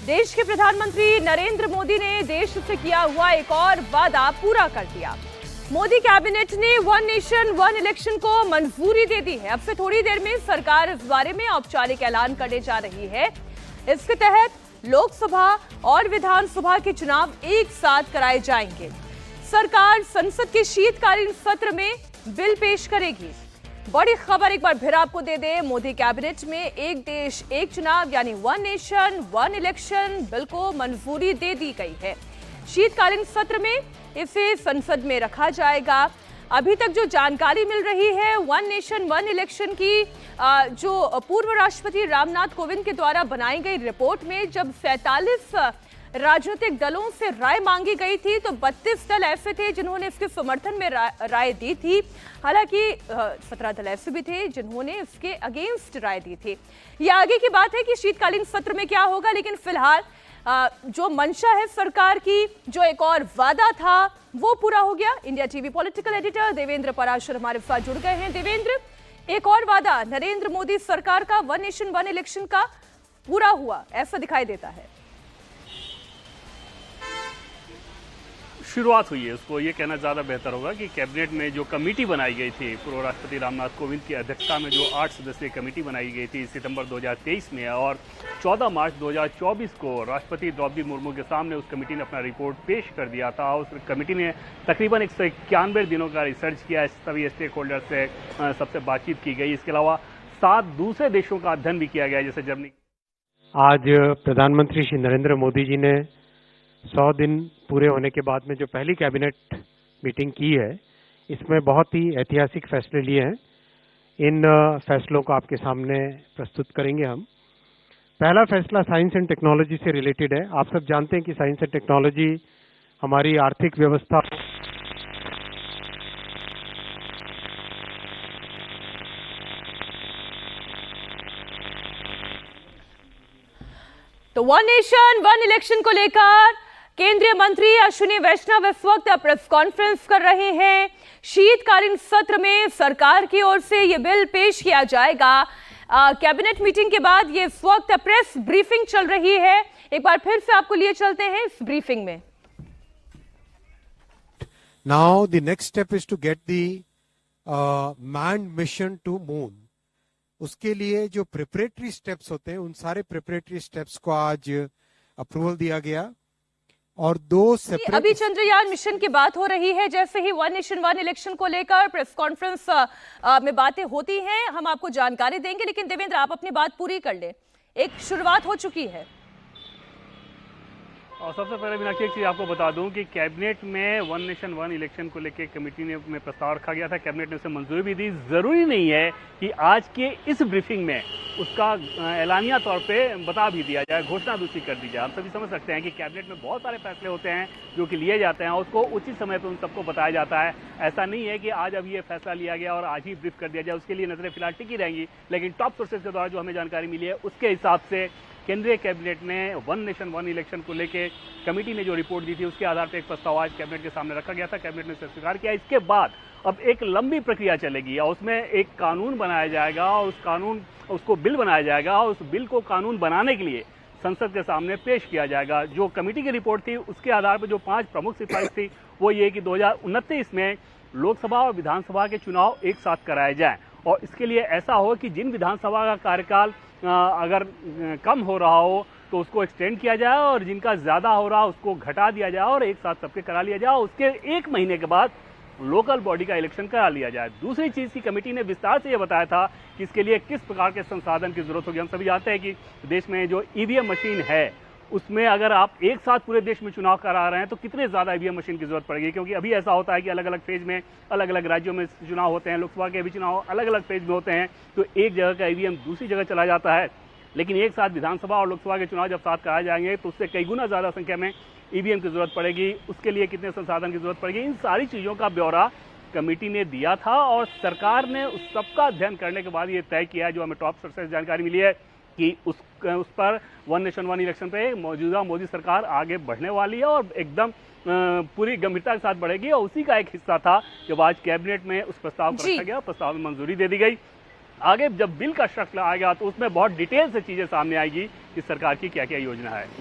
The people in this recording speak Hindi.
देश के प्रधानमंत्री नरेंद्र मोदी ने देश से किया हुआ एक और वादा पूरा कर दिया। मोदी कैबिनेट ने वन नेशन वन इलेक्शन को मंजूरी दे दी है। अब से थोड़ी देर में सरकार इस बारे में औपचारिक ऐलान करने जा रही है। इसके तहत लोकसभा और विधानसभा के चुनाव एक साथ कराए जाएंगे। सरकार संसद के शीतकालीन सत्र में बिल पेश करेगी। बड़ी खबर एक बार फिर आपको दे दे, मोदी कैबिनेट में एक देश एक चुनाव यानी one nation one election bill को मंजूरी दे दी गई है। शीतकालीन सत्र में इसे संसद में रखा जाएगा। अभी तक जो जानकारी मिल रही है वन नेशन वन इलेक्शन की, जो पूर्व राष्ट्रपति रामनाथ कोविंद के द्वारा बनाई गई रिपोर्ट में जब 47 राजनीतिक दलों से राय मांगी गई थी तो 32 दल ऐसे थे जिन्होंने इसके समर्थन में राय दी थी। हालांकि 17 दल ऐसे भी थे जिन्होंने इसके अगेंस्ट राय दी थी। ये आगे की बात है कि शीतकालीन सत्र में क्या होगा, लेकिन फिलहाल जो मंशा है सरकार की, जो एक और वादा था वो पूरा हो गया। India TV political editor Devendra Parashar हमारे साथ जुड़ गए हैं। देवेंद्र, एक और वादा नरेंद्र मोदी सरकार का वन नेशन वन इलेक्शन का पूरा हुआ, ऐसा दिखाई देता है। शुरुआत हुई है, उसको ये कहना ज़्यादा बेहतर होगा कि कैबिनेट में जो कमेटी बनाई गई थी पूर्व राष्ट्रपति रामनाथ कोविंद की अध्यक्षता में जो 8 सदस्यीय कमेटी बनाई गई थी सितंबर 2023 में, और 14 मार्च 2024 को राष्ट्रपति द्रौपदी मुर्मू के सामने उस कमेटी ने अपना रिपोर्ट पेश कर दिया था। उस कमेटी ने तकरीबन 191 दिनों का रिसर्च किया, सभी स्टेक होल्डर से सबसे बातचीत की गई। इसके अलावा 7 दूसरे देशों का अध्ययन भी किया गया, जैसे जर्मनी। आज प्रधानमंत्री श्री नरेंद्र मोदी जी ने 100 दिन पूरे होने के बाद में जो पहली कैबिनेट मीटिंग की है, इसमें बहुत ही ऐतिहासिक फैसले लिए हैं। इन फैसलों को आपके सामने प्रस्तुत करेंगे हम। पहला फैसला साइंस एंड टेक्नोलॉजी से रिलेटेड है। आप सब जानते हैं कि साइंस एंड टेक्नोलॉजी हमारी आर्थिक व्यवस्था तो वन नेशन वन इलेक्शन को लेकर केंद्रीय मंत्री अश्विनी वैष्णव इस वक्त प्रेस कॉन्फ्रेंस कर रहे हैं। शीतकालीन सत्र में सरकार की ओर से यह बिल पेश किया जाएगा। कैबिनेट मीटिंग के बाद ये इस वक्त प्रेस ब्रीफिंग चल रही है। एक बार फिर से आपको लिए चलते हैं इस ब्रीफिंग में। Now the next step is to get the manned mission to moon. उसके लिए जो प्रिपरेटरी स्टेप्स होते हैं, उन सारे प्रिपरेटरी स्टेप्स को आज अप्रूवल दिया गया। और 2 सेपरेट अभी चंद्रयान मिशन की बात हो रही है। जैसे ही वन नेशन वन इलेक्शन को लेकर प्रेस कॉन्फ्रेंस में बातें होती हैं, हम आपको जानकारी देंगे, लेकिन देवेंद्र आप अपनी बात पूरी कर ले। एक शुरुआत हो चुकी है। और सबसे पहले मीनाक्षी, एक चीज़ आपको बता दूं कि कैबिनेट में वन नेशन वन इलेक्शन को लेकर कमेटी में प्रस्ताव रखा गया था। कैबिनेट ने उसे मंजूरी भी दी। ज़रूरी नहीं है कि आज के इस ब्रीफिंग में उसका ऐलानिया तौर पे बता भी दिया जाए, घोषणा भी उसकी कर दी जाए। हम सभी समझ सकते हैं कि कैबिनेट में बहुत सारे फैसले होते हैं जो कि लिए जाते हैं, उसको उचित समय पर उन सबको बताया जाता है। ऐसा नहीं है कि आज अब ये फैसला लिया गया और आज ही ब्रीफ कर दिया जाए, उसके लिए नजरें फिलहाल टिकी रहेंगी। लेकिन टॉप सोर्सेज के द्वारा जो हमें जानकारी मिली है उसके हिसाब से केंद्रीय कैबिनेट ने वन नेशन वन इलेक्शन को लेकर कमेटी ने जो रिपोर्ट दी थी उसके आधार पर एक प्रस्ताव आज कैबिनेट के सामने रखा गया था। कैबिनेट ने उसे स्वीकार किया। इसके बाद अब एक लंबी प्रक्रिया चलेगी और उसमें एक कानून बनाया जाएगा और उसको बिल बनाया जाएगा और उस बिल को कानून बनाने के लिए संसद के सामने पेश किया जाएगा। जो कमेटी की रिपोर्ट थी उसके आधार पर जो 5 प्रमुख सिफारिश थी वो ये कि 2029 में लोकसभा और विधानसभा के चुनाव एक साथ कराए जाएं और इसके लिए ऐसा हो कि जिन विधानसभा का कार्यकाल अगर कम हो रहा हो तो उसको एक्सटेंड किया जाए और जिनका ज्यादा हो रहा उसको घटा दिया जाए और एक साथ सबके करा लिया जाए। उसके 1 महीने के बाद लोकल बॉडी का इलेक्शन करा लिया जाए। दूसरी चीज की कमेटी ने विस्तार से यह बताया था कि इसके लिए किस प्रकार के संसाधन की जरूरत होगी। हम सभी जानते हैं कि देश में जो ईवीएम मशीन है उसमें अगर आप एक साथ पूरे देश में चुनाव करा रहे हैं तो कितने ज्यादा ईवीएम मशीन की जरूरत पड़ेगी, क्योंकि अभी ऐसा होता है कि अलग अलग फेज में अलग अलग राज्यों में चुनाव होते हैं। लोकसभा के भी चुनाव अलग अलग फेज में होते हैं तो एक जगह का ईवीएम दूसरी जगह चला जाता है। लेकिन एक साथ विधानसभा और लोकसभा के चुनाव जब साथ कराए जाएंगे तो उससे कई गुना ज्यादा संख्या में ईवीएम की जरूरत पड़ेगी। उसके लिए कितने संसाधन की जरूरत पड़ेगी, इन सारी चीजों का ब्यौरा कमेटी ने दिया था और सरकार ने उस सबका अध्ययन करने के बाद ये तय किया है, जो हमें टॉप सोर्सेज से जानकारी मिली है कि उस पर वन नेशन वन इलेक्शन पे मौजूदा मोदी सरकार आगे बढ़ने वाली है और एकदम पूरी गंभीरता के साथ बढ़ेगी। और उसी का एक हिस्सा था जब आज कैबिनेट में उस प्रस्ताव को रखा गया, प्रस्ताव में मंजूरी दे दी गई। आगे जब बिल का शक्ल आएगा तो उसमें बहुत डिटेल से चीजें सामने आएगी कि सरकार की क्या क्या योजना है।